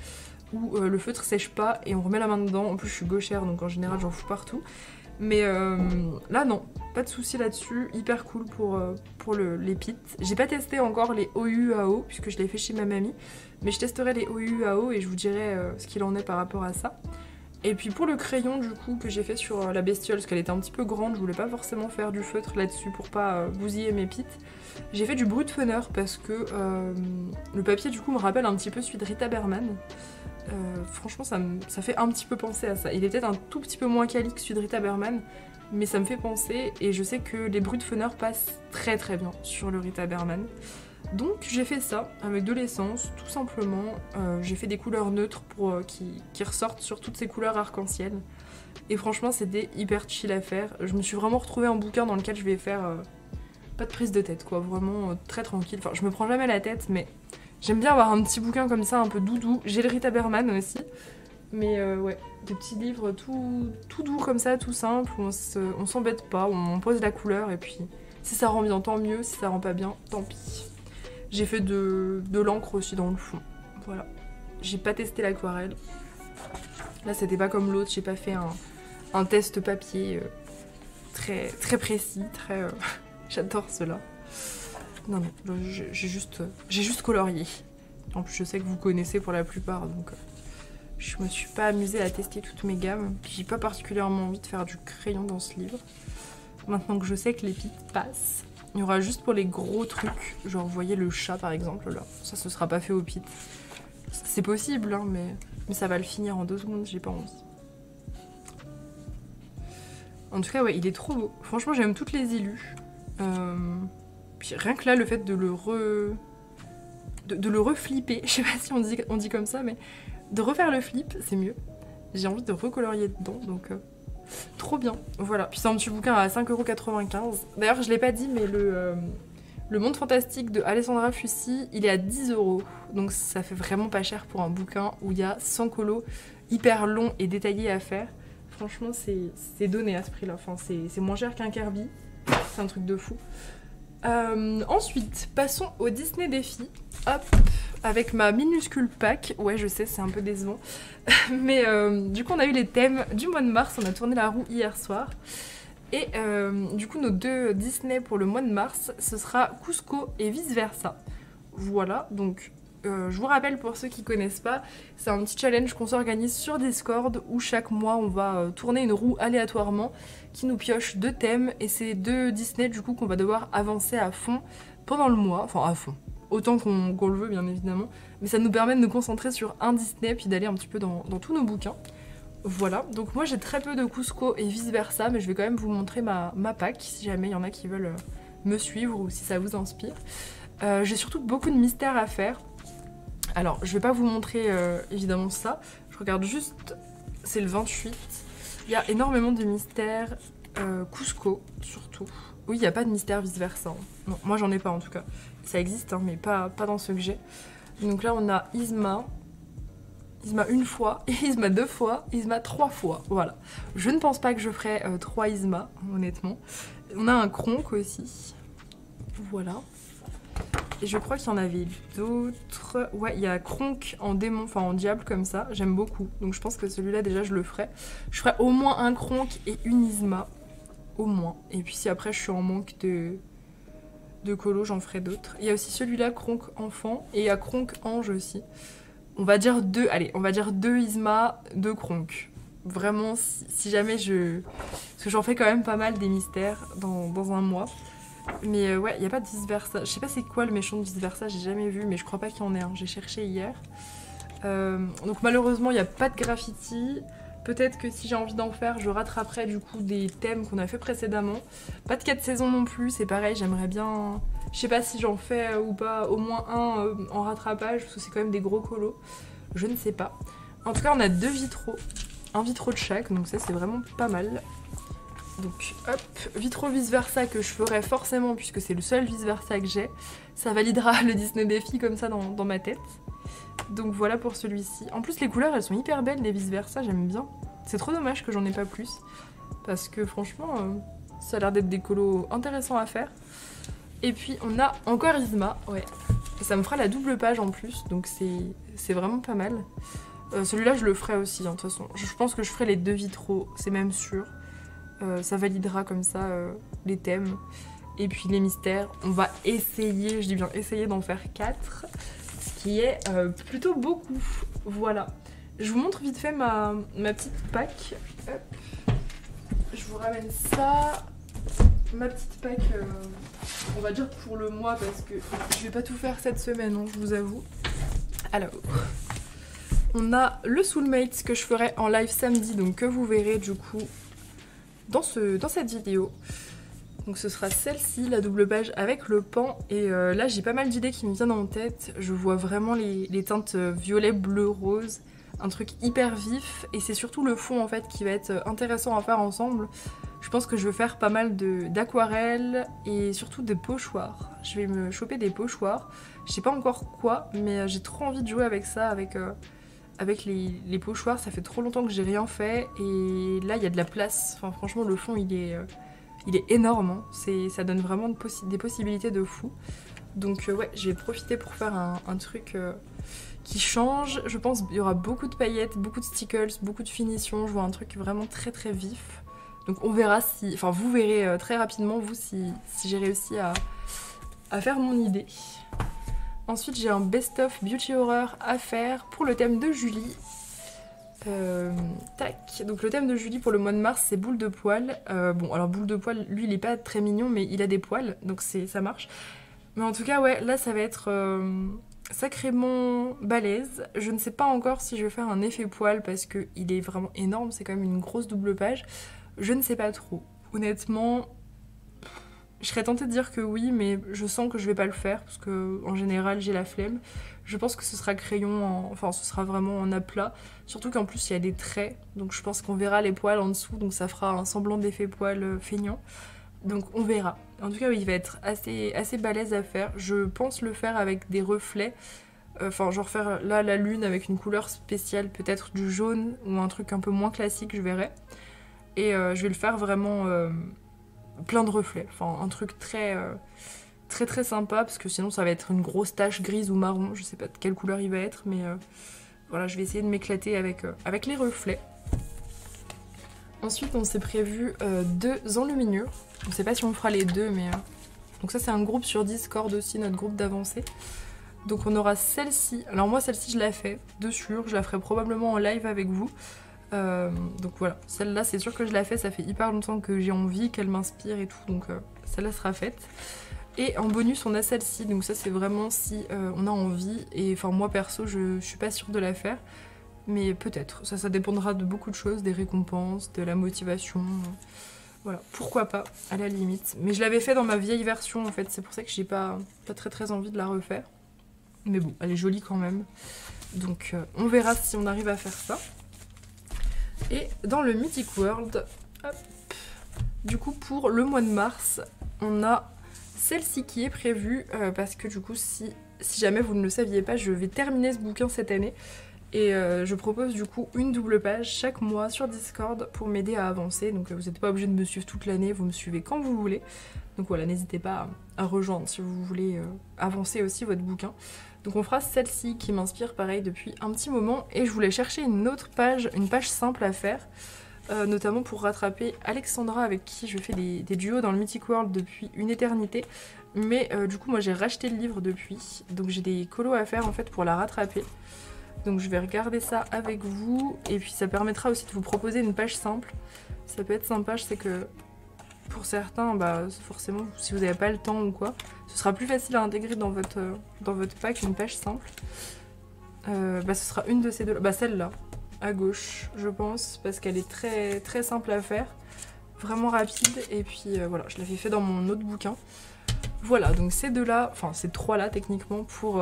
où le feutre sèche pas et on remet la main dedans. En plus je suis gauchère donc en général j'en fous partout. Mais là non, pas de soucis là-dessus, hyper cool pour les pits. J'ai pas testé encore les OUAO puisque je l'ai fait chez ma mamie, mais je testerai les OUAO et je vous dirai ce qu'il en est par rapport à ça. Et puis pour le crayon du coup que j'ai fait sur la bestiole, parce qu'elle était un petit peu grande, je voulais pas forcément faire du feutre là-dessus pour pas bousiller mes pits. J'ai fait du Brutfunner parce que le papier du coup me rappelle un petit peu celui de Rita Berman. Franchement ça fait un petit peu penser à ça. Il est peut-être un tout petit peu moins quali que celui de Rita Berman, mais ça me fait penser et je sais que les Brutfunner passent très très bien sur le Rita Berman. Donc j'ai fait ça avec de l'essence tout simplement. J'ai fait des couleurs neutres pour qui ressortent sur toutes ces couleurs arc-en-ciel. Et franchement c'était hyper chill à faire. Je me suis vraiment retrouvée un bouquin dans lequel je vais faire pas de prise de tête quoi, vraiment très tranquille. Enfin je me prends jamais la tête mais j'aime bien avoir un petit bouquin comme ça un peu doudou. J'ai le Rita Berman aussi. Mais ouais, des petits livres tout doux comme ça, tout simple, où on s'embête pas, on pose la couleur et puis si ça rend bien tant mieux, si ça rend pas bien, tant pis. J'ai fait de l'encre aussi dans le fond, voilà. J'ai pas testé l'aquarelle. Là c'était pas comme l'autre, j'ai pas fait un test papier très, très précis, très... J'adore cela. Non, j'ai juste colorié. En plus je sais que vous connaissez pour la plupart, donc... Je me suis pas amusée à tester toutes mes gammes. J'ai pas particulièrement envie de faire du crayon dans ce livre. Maintenant que je sais que les pits passent, il y aura juste pour les gros trucs. Genre, vous voyez le chat par exemple là. Ça, ce sera pas fait au pit. C'est possible, hein, mais ça va le finir en 2 secondes, j'ai pas envie. En tout cas, ouais, il est trop beau. Franchement, j'aime toutes les illus. Puis rien que là, le fait de le reflipper, je sais pas si on dit comme ça, mais de refaire le flip, c'est mieux. J'ai envie de recolorier dedans, donc trop bien. Voilà, puis c'est un petit bouquin à 5,95 €. D'ailleurs, je l'ai pas dit, mais le Monde Fantastique de Alessandra Fusi, il est à 10 €. Donc ça fait vraiment pas cher pour un bouquin où il y a 100 colos hyper longs et détaillés à faire. Franchement, c'est donné à ce prix-là. Enfin, c'est moins cher qu'un Kirby. C'est un truc de fou. Ensuite, passons au Disney Défi. Hop, avec ma minuscule pack. Ouais, je sais, c'est un peu décevant. Mais du coup, on a eu les thèmes du mois de mars. On a tourné la roue hier soir. Et du coup, nos 2 Disney pour le mois de mars, ce sera Cusco et vice versa. Voilà, donc je vous rappelle pour ceux qui connaissent pas, c'est un petit challenge qu'on s'organise sur Discord où chaque mois on va tourner une roue aléatoirement qui nous pioche 2 thèmes et c'est 2 Disney du coup qu'on va devoir avancer à fond pendant le mois, enfin à fond, autant qu'on le veut bien évidemment, mais ça nous permet de nous concentrer sur un Disney puis d'aller un petit peu dans tous nos bouquins. Voilà, donc moi j'ai très peu de Cusco et vice versa, mais je vais quand même vous montrer ma pack si jamais il y en a qui veulent me suivre ou si ça vous inspire. J'ai surtout beaucoup de mystères à faire. Alors je vais pas vous montrer évidemment ça, je regarde juste, c'est le 28. Il y a énormément de mystères, Cusco surtout. Oui, il n'y a pas de mystère vice versa. Hein. Non, moi j'en ai pas en tout cas. Ça existe, hein, mais pas dans ceux que j'ai. Donc là on a Yzma une fois, Yzma 2 fois, Yzma 3 fois, voilà. Je ne pense pas que je ferai 3 Yzma, honnêtement. On a un Kronk aussi, voilà. Et je crois qu'il y en avait d'autres. Ouais, il y a Kronk en démon, enfin en diable comme ça, j'aime beaucoup. Donc je pense que celui-là déjà je le ferai. Je ferai au moins un Kronk et une Yzma, au moins. Et puis si après je suis en manque de colo, j'en ferai d'autres. Il y a aussi celui-là, Kronk enfant, et il y a Kronk ange aussi. On va dire 2, allez, on va dire 2 Yzma, 2 Kronk. Vraiment, si jamais parce que j'en fais quand même pas mal des mystères dans un mois. Mais ouais, il n'y a pas de vice versa. Je sais pas c'est quoi le méchant de vice versa, j'ai jamais vu, mais je crois pas qu'il y en ait un. J'ai cherché hier. Donc malheureusement, il n'y a pas de graffiti. Peut-être que si j'ai envie d'en faire, je rattraperai du coup des thèmes qu'on a fait précédemment. Pas de 4 saisons non plus, c'est pareil, j'aimerais bien... Je sais pas si j'en fais ou pas au moins un en rattrapage, parce que c'est quand même des gros colos. Je ne sais pas. En tout cas, on a 2 vitraux. Un vitraux de chaque, donc ça c'est vraiment pas mal. Donc hop, vitraux vice versa que je ferai forcément puisque c'est le seul vice versa que j'ai. Ça validera le Disney défi comme ça dans ma tête. Donc voilà pour celui-ci. En plus les couleurs elles sont hyper belles, les vice versa, j'aime bien. C'est trop dommage que j'en ai pas plus. Parce que franchement, ça a l'air d'être des colos intéressants à faire. Et puis on a encore Yzma, ouais. Et ça me fera la double page en plus, donc c'est vraiment pas mal. Celui-là je le ferai aussi, hein, de toute façon. Je pense que je ferai les 2 vitraux, c'est même sûr. Ça validera comme ça les thèmes. Et puis les mystères, on va essayer, je dis bien essayer d'en faire 4. Ce qui est plutôt beaucoup. Voilà. Je vous montre vite fait ma petite pack. Hop. Je vous ramène ça. Ma petite pack, on va dire pour le mois parce que je vais pas tout faire cette semaine, hein, je vous avoue. Alors, on a le Soulmates que je ferai en live samedi, donc que vous verrez du coup dans cette vidéo. Donc ce sera celle-ci, la double page avec le pan. Et là j'ai pas mal d'idées qui me viennent en tête. Je vois vraiment les teintes violet, bleu, rose. Un truc hyper vif. Et c'est surtout le fond en fait qui va être intéressant à faire ensemble. Je pense que je veux faire pas mal d'aquarelles et surtout des pochoirs. Je vais me choper des pochoirs. Je sais pas encore quoi, mais j'ai trop envie de jouer avec ça, avec les pochoirs. Ça fait trop longtemps que j'ai rien fait. Et là il y a de la place. Enfin franchement le fond il est énorme, hein. Ça donne vraiment des possibilités de fou. Donc ouais, je vais profiter pour faire un truc qui change. Je pense qu'il y aura beaucoup de paillettes, beaucoup de stickers, beaucoup de finitions. Je vois un truc vraiment très très vif. Donc on verra si... Enfin vous verrez très rapidement, vous, si j'ai réussi à faire mon idée. Ensuite j'ai un best-of Beauty Horror à faire pour le thème de Julie. Tac, donc le thème de Julie pour le mois de mars c'est boule de poil. Bon alors boule de poil, lui il est pas très mignon mais il a des poils donc ça marche. Mais en tout cas ouais, là ça va être sacrément balèze. Je ne sais pas encore si je vais faire un effet poil parce que il est vraiment énorme, c'est quand même une grosse double page. Je ne sais pas trop. Honnêtement, je serais tentée de dire que oui, mais je sens que je vais pas le faire parce que en général j'ai la flemme. Je pense que ce sera crayon, enfin ce sera vraiment en aplat. Surtout qu'en plus il y a des traits, donc je pense qu'on verra les poils en dessous, donc ça fera un semblant d'effet poil feignant. Donc on verra. En tout cas oui, il va être assez balèze à faire. Je pense le faire avec des reflets. Enfin genre faire là la lune avec une couleur spéciale, peut-être du jaune ou un truc un peu moins classique, je verrai. Et je vais le faire vraiment plein de reflets. Enfin un truc très sympa parce que sinon ça va être une grosse tache grise ou marron. Je sais pas de quelle couleur il va être mais voilà, je vais essayer de m'éclater avec les reflets. Ensuite on s'est prévu 2 enluminures. On sait pas si on fera les deux mais... Donc ça c'est un groupe sur Discord aussi, notre groupe d'avancée. Donc on aura celle-ci. Alors moi celle-ci je la fais de sûr, je la ferai probablement en live avec vous. Donc voilà, celle-là c'est sûr que je la fais, ça fait hyper longtemps que j'ai envie, qu'elle m'inspire et tout, donc celle-là sera faite. Et en bonus on a celle-ci, donc ça c'est vraiment si on a envie, et enfin moi perso je suis pas sûre de la faire, mais peut-être, ça dépendra de beaucoup de choses, des récompenses, de la motivation, voilà, pourquoi pas, à la limite. Mais je l'avais fait dans ma vieille version en fait, c'est pour ça que j'ai pas très envie de la refaire. Mais bon, elle est jolie quand même, donc on verra si on arrive à faire ça. Et dans le Mythic World, hop, du coup pour le mois de mars, on a celle-ci qui est prévue parce que du coup si jamais vous ne le saviez pas, je vais terminer ce bouquin cette année et je propose du coup une double page chaque mois sur Discord pour m'aider à avancer. Donc vous n'êtes pas obligé de me suivre toute l'année, vous me suivez quand vous voulez. Donc voilà, n'hésitez pas à rejoindre si vous voulez avancer aussi votre bouquin. Donc on fera celle-ci qui m'inspire pareil depuis un petit moment et je voulais chercher une autre page, une page simple à faire, notamment pour rattraper Alexandra avec qui je fais des duos dans le Mythic World depuis une éternité. Mais du coup moi j'ai racheté le livre depuis, donc j'ai des colos à faire en fait pour la rattraper. Donc je vais regarder ça avec vous et puis ça permettra aussi de vous proposer une page simple. Ça peut être sympa, je sais que pour certains, bah forcément si vous n'avez pas le temps ou quoi, ce sera plus facile à intégrer dans votre pack une page simple. Bah ce sera une de ces deux, bah celle-là, à gauche je pense, parce qu'elle est très simple à faire, vraiment rapide, et puis voilà, je l'avais fait dans mon autre bouquin. Voilà, donc ces deux-là, enfin ces trois-là techniquement pour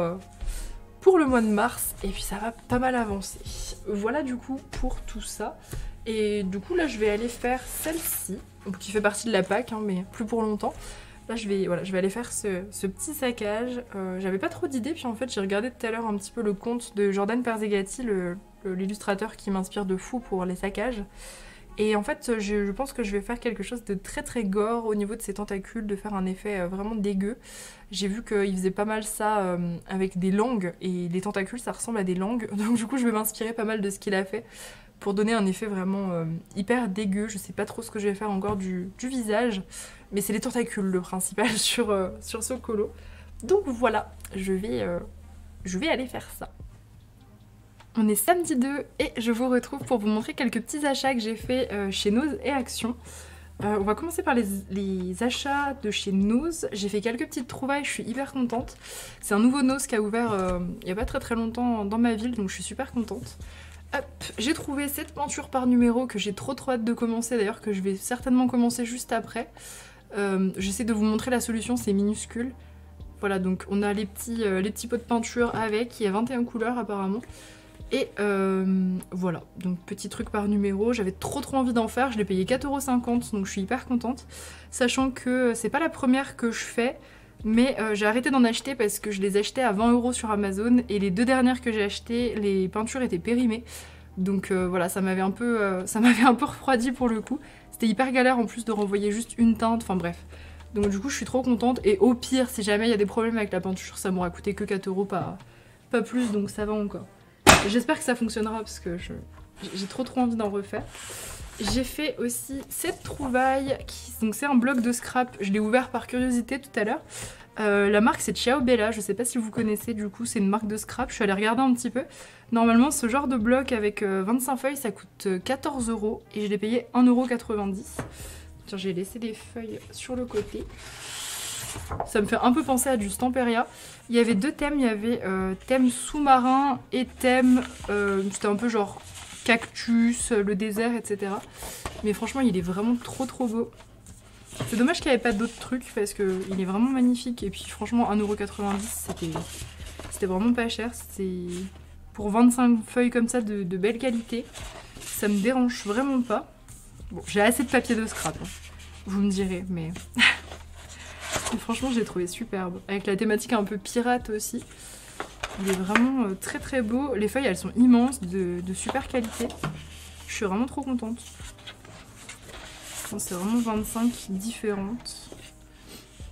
le mois de mars, et puis ça va pas mal avancer. Voilà du coup pour tout ça. Et du coup là je vais aller faire celle-ci, qui fait partie de la pack, hein, mais plus pour longtemps. Là je vais aller faire ce petit saccage. J'avais pas trop d'idées, puis en fait j'ai regardé tout à l'heure un petit peu le compte de Jordan Perzegati, l'illustrateur qui m'inspire de fou pour les saccages. Et en fait je pense que je vais faire quelque chose de très gore au niveau de ses tentacules, de faire un effet vraiment dégueu. J'ai vu qu'il faisait pas mal ça avec des langues, et les tentacules ça ressemble à des langues, donc du coup je vais m'inspirer pas mal de ce qu'il a fait pour donner un effet vraiment hyper dégueu. Je sais pas trop ce que je vais faire encore du visage, mais c'est les tentacules le principal sur ce colo. Donc voilà, je vais aller faire ça. On est samedi 2 et je vous retrouve pour vous montrer quelques petits achats que j'ai fait chez Nose et Action. On va commencer par les achats de chez Nose. J'ai fait quelques petites trouvailles, je suis hyper contente. C'est un nouveau Nose qui a ouvert il n'y a pas très longtemps dans ma ville, donc je suis super contente. Hop, j'ai trouvé cette peinture par numéro que j'ai trop hâte de commencer, d'ailleurs que je vais certainement commencer juste après. J'essaie de vous montrer la solution, c'est minuscule. Voilà, donc on a les petits pots de peinture avec, il y a 21 couleurs apparemment. Et voilà, donc petit truc par numéro, j'avais trop envie d'en faire, je l'ai payé 4,50 €, donc je suis hyper contente. Sachant que c'est pas la première que je fais, mais j'ai arrêté d'en acheter parce que je les achetais à 20 € sur Amazon, et les deux dernières que j'ai achetées, les peintures étaient périmées. Donc voilà, ça m'avait un peu refroidi pour le coup. C'était hyper galère en plus de renvoyer juste une teinte, enfin bref. Donc du coup je suis trop contente, et au pire si jamais il y a des problèmes avec la peinture, ça m'aura coûté que 4 €, pas plus, donc ça va encore. J'espère que ça fonctionnera parce que j'ai trop envie d'en refaire. J'ai fait aussi cette trouvaille, donc c'est un bloc de scrap, je l'ai ouvert par curiosité tout à l'heure. La marque c'est Ciao Bella, je sais pas si vous connaissez, du coup c'est une marque de scrap, je suis allée regarder un petit peu. Normalement ce genre de bloc avec 25 feuilles ça coûte 14 € et je l'ai payé 1,90 €. Tiens, j'ai laissé des feuilles sur le côté. Ça me fait un peu penser à du Stamperia. Il y avait deux thèmes, il y avait thème sous-marin et thème, c'était un peu genre cactus, le désert, etc. Mais franchement il est vraiment trop beau. C'est dommage qu'il n'y avait pas d'autres trucs parce qu'il est vraiment magnifique. Et puis franchement 1,90 € c'était vraiment pas cher. C'est pour 25 feuilles comme ça de belle qualité. Ça me dérange vraiment pas. Bon, j'ai assez de papier de scrap, hein. Vous me direz, mais... Et franchement j'ai trouvé superbe, avec la thématique un peu pirate aussi. Il est vraiment très beau, les feuilles elles sont immenses, de super qualité. Je suis vraiment trop contente. C'est vraiment 25 différentes.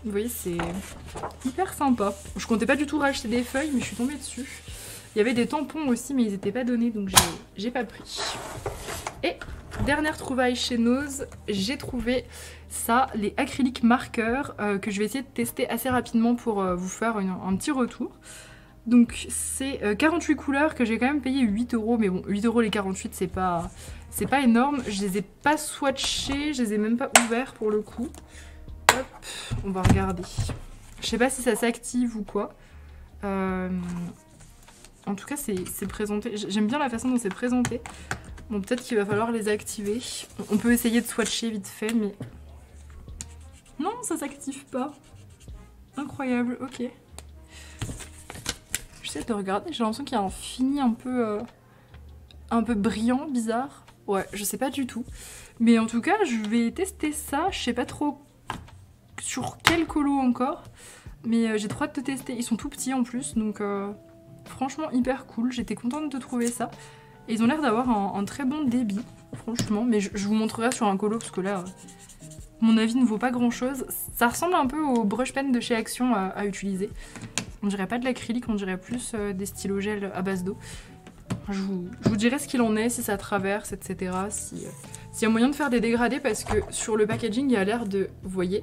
Vous voyez, c'est hyper sympa. Je comptais pas du tout racheter des feuilles, mais je suis tombée dessus. Il y avait des tampons aussi, mais ils n'étaient pas donnés, donc j'ai pas pris. Et dernière trouvaille chez Nose, j'ai trouvé ça, les acryliques marqueurs, que je vais essayer de tester assez rapidement pour vous faire un petit retour. Donc c'est 48 couleurs que j'ai quand même payé 8 €, mais bon 8 € les 48 c'est pas énorme. Je les ai pas swatchés, je les ai même pas ouverts pour le coup. Hop, on va regarder. Je sais pas si ça s'active ou quoi. En tout cas c'est présenté, j'aime bien la façon dont c'est présenté. Bon peut-être qu'il va falloir les activer. On peut essayer de swatcher vite fait mais... Non ça s'active pas. Incroyable, ok. J'essaie de regarder, j'ai l'impression qu'il y a un fini un peu brillant, bizarre. Ouais, je sais pas du tout. Mais en tout cas, je vais tester ça. Je sais pas trop sur quel colo encore. Mais j'ai trop hâte de tester. Ils sont tout petits en plus, donc franchement hyper cool. J'étais contente de trouver ça. Et ils ont l'air d'avoir un très bon débit, franchement. Mais je vous montrerai sur un colo, parce que là, mon avis ne vaut pas grand chose. Ça ressemble un peu au brush pen de chez Action à utiliser. On dirait pas de l'acrylique, on dirait plus des stylos-gel à base d'eau. Je vous dirai ce qu'il en est, si ça traverse, etc. S'il y a moyen de faire des dégradés, parce que sur le packaging, il y a l'air de... Vous voyez,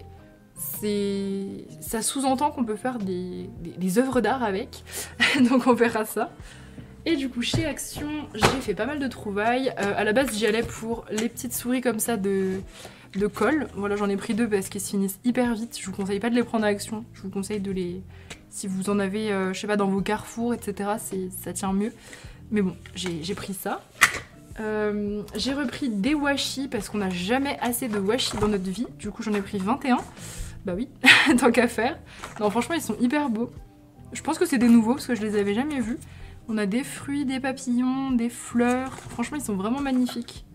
ça sous-entend qu'on peut faire des œuvres d'art avec. Donc on verra ça. Et du coup, chez Action, j'ai fait pas mal de trouvailles. À la base, j'y allais pour les petites souris comme ça de colle. Voilà, j'en ai pris 2 parce qu'ils se finissent hyper vite. Je vous conseille pas de les prendre à Action. Je vous conseille de les... Si vous en avez, je sais pas, dans vos carrefours, etc., ça tient mieux. Mais bon, j'ai pris ça. J'ai repris des washi parce qu'on n'a jamais assez de washi dans notre vie. Du coup, j'en ai pris 21. Bah oui, tant qu'à faire. Non, franchement, ils sont hyper beaux. Je pense que c'est des nouveaux parce que je les avais jamais vus. On a des fruits, des papillons, des fleurs. Franchement, ils sont vraiment magnifiques.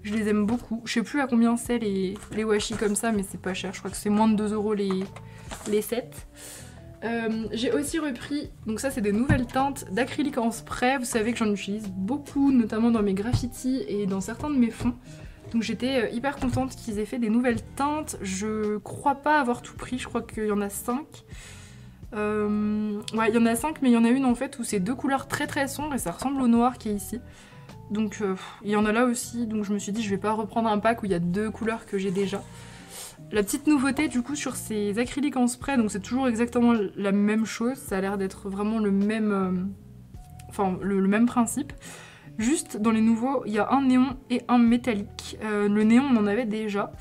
Je les aime beaucoup. Je sais plus à combien c'est les washi comme ça, mais c'est pas cher. Je crois que c'est moins de 2 € les sets. J'ai aussi repris, donc ça c'est des nouvelles teintes d'acrylique en spray. Vous savez que j'en utilise beaucoup, notamment dans mes graffitis et dans certains de mes fonds. Donc j'étais hyper contente qu'ils aient fait des nouvelles teintes. Je crois pas avoir tout pris, je crois qu'il y en a 5. Ouais, il y en a 5, mais il y en a une en fait où c'est 2 couleurs très très sombres et ça ressemble au noir qui est ici. Donc il y en a là aussi, donc je me suis dit je vais pas reprendre un pack où il y a 2 couleurs que j'ai déjà. La petite nouveauté du coup sur ces acryliques en spray, donc c'est toujours exactement la même chose, ça a l'air d'être vraiment le même, le même principe. Juste dans les nouveaux, il y a un néon et un métallique. Le néon on en avait déjà.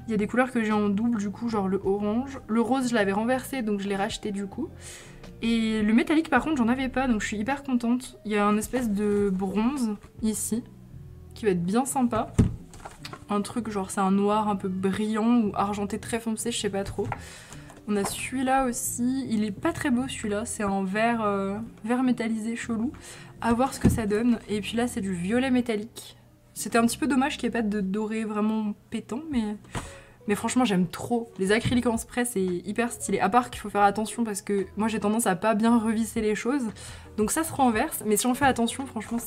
Il y a des couleurs que j'ai en double du coup, genre le orange. Le rose je l'avais renversé donc je l'ai racheté du coup. Et le métallique par contre j'en avais pas donc je suis hyper contente. Il y a un espèce de bronze ici qui va être bien sympa. Un truc genre c'est un noir un peu brillant ou argenté très foncé, je sais pas trop. On a celui-là aussi, il est pas très beau celui-là, c'est un vert métallisé chelou. À voir ce que ça donne. Et puis là c'est du violet métallique. C'était un petit peu dommage qu'il n'y ait pas de doré vraiment pétant, mais franchement j'aime trop. Les acryliques en spray c'est hyper stylé, à part qu'il faut faire attention parce que moi j'ai tendance à pas bien revisser les choses. Donc ça se renverse, mais si on fait attention franchement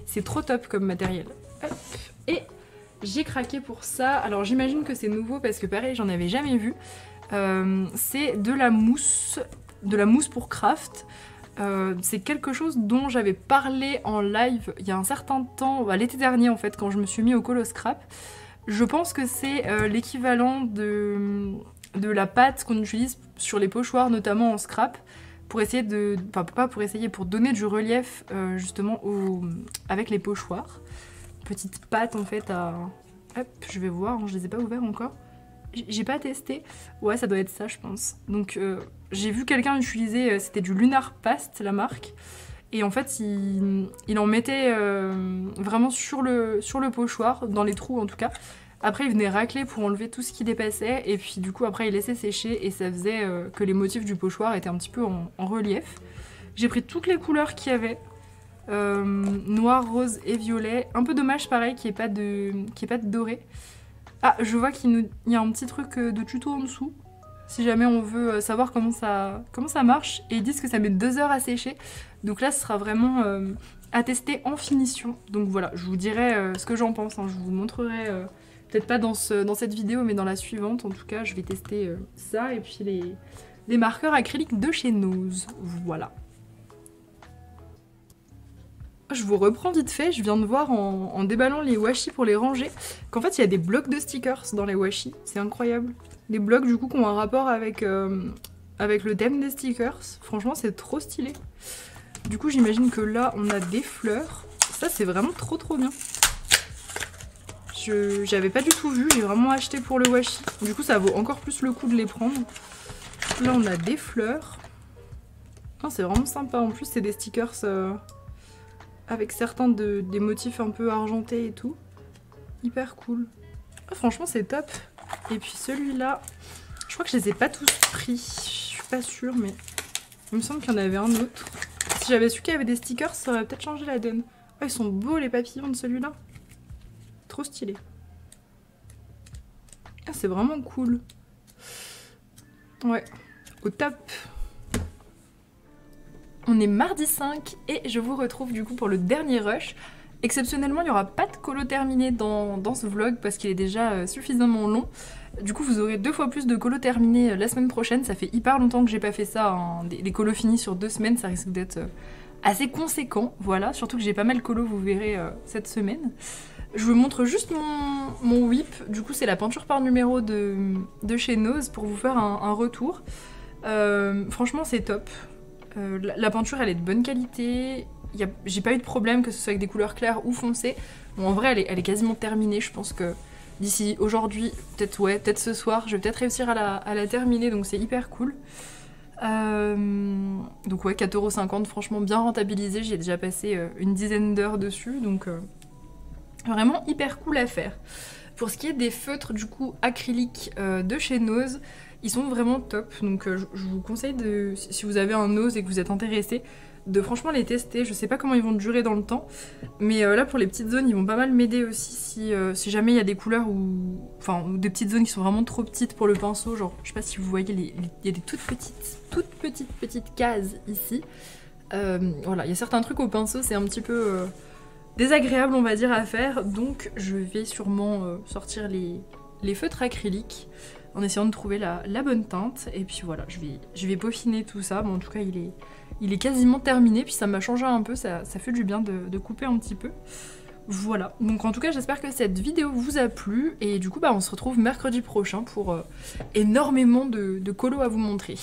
c'est trop top comme matériel. Hop. Et j'ai craqué pour ça, alors j'imagine que c'est nouveau parce que pareil j'en avais jamais vu. C'est de la mousse pour craft. C'est quelque chose dont j'avais parlé en live il y a un certain temps, l'été dernier en fait, quand je me suis mis au colo scrap. Je pense que c'est l'équivalent de la pâte qu'on utilise sur les pochoirs, notamment en scrap, pour essayer de... Enfin, pas pour essayer, pour donner du relief justement avec les pochoirs. Petite pâte en fait à... Hop, je vais voir, hein, je les ai pas ouverts encore. J'ai pas testé. Ouais, ça doit être ça, je pense. Donc, j'ai vu quelqu'un utiliser, c'était du Lunar Past, la marque. Et en fait, il en mettait vraiment sur le pochoir, dans les trous en tout cas. Après, il venait racler pour enlever tout ce qui dépassait. Et puis, du coup, après, il laissait sécher. Et ça faisait que les motifs du pochoir étaient un petit peu en relief. J'ai pris toutes les couleurs qu'il y avait. Noir, rose et violet. Un peu dommage, pareil, qu'il n'y ait pas de doré. Ah, je vois qu'il y a un petit truc de tuto en dessous, si jamais on veut savoir comment ça marche. Et ils disent que ça met 2 heures à sécher, donc là ce sera vraiment à tester en finition. Donc voilà, je vous dirai ce que j'en pense, hein. Je vous montrerai, peut-être pas dans cette vidéo, mais dans la suivante. En tout cas, je vais tester ça et puis les marqueurs acryliques de chez Nose. Voilà. Je vous reprends vite fait, je viens de voir en déballant les washi pour les ranger qu'en fait il y a des blocs de stickers dans les washi, c'est incroyable. Des blocs du coup qui ont un rapport avec avec le thème des stickers. Franchement, c'est trop stylé. Du coup, j'imagine que là, on a des fleurs. Ça, c'est vraiment trop bien. J'avais pas du tout vu, j'ai vraiment acheté pour le washi. Du coup, ça vaut encore plus le coup de les prendre. Là, on a des fleurs. Oh, c'est vraiment sympa. En plus, c'est des stickers avec certains des motifs un peu argentés et tout. Hyper cool. Oh, franchement, c'est top. Et puis celui-là, je crois que je les ai pas tous pris. Je suis pas sûre, mais il me semble qu'il y en avait un autre. Si j'avais su qu'il y avait des stickers, ça aurait peut-être changé la donne. Oh, ils sont beaux les papillons de celui-là. Trop stylé. Ah, c'est vraiment cool. Ouais, au top. On est mardi 5 et je vous retrouve du coup pour le dernier rush. Exceptionnellement, il n'y aura pas de colo terminé dans ce vlog parce qu'il est déjà suffisamment long. Du coup, vous aurez 2 fois plus de colo terminés la semaine prochaine. Ça fait hyper longtemps que j'ai pas fait ça, hein. Des colos finis sur 2 semaines, ça risque d'être assez conséquent. Voilà, surtout que j'ai pas mal colo, vous verrez, cette semaine. Je vous montre juste mon whip. Du coup, c'est la peinture par numéro de chez Nose pour vous faire un retour. Franchement, c'est top. La peinture, elle est de bonne qualité. J'ai pas eu de problème, que ce soit avec des couleurs claires ou foncées. Bon, en vrai, elle est quasiment terminée. Je pense que d'ici aujourd'hui, peut-être ce soir, je vais peut-être réussir à la terminer. Donc c'est hyper cool. Donc ouais, 4,50 €, franchement bien rentabilisé. J'ai déjà passé une dizaine d'heures dessus. Donc vraiment hyper cool à faire. Pour ce qui est des feutres du coup acryliques de chez Nose, ils sont vraiment top. Donc je vous conseille, si vous avez un Nose et que vous êtes intéressé, de franchement les tester. Je sais pas comment ils vont durer dans le temps, mais là pour les petites zones ils vont pas mal m'aider aussi si jamais il y a des couleurs ou des petites zones qui sont vraiment trop petites pour le pinceau. Genre je sais pas si vous voyez, il y a des toutes petites cases ici. Voilà, il y a certains trucs au pinceau, c'est un petit peu désagréable on va dire à faire, donc je vais sûrement sortir les feutres acryliques en essayant de trouver la bonne teinte, et puis voilà, je vais peaufiner tout ça. Bon, en tout cas il est quasiment terminé, puis ça m'a changé un peu, ça fait du bien de couper un petit peu. Voilà, donc en tout cas j'espère que cette vidéo vous a plu, et du coup on se retrouve mercredi prochain pour énormément de colos à vous montrer.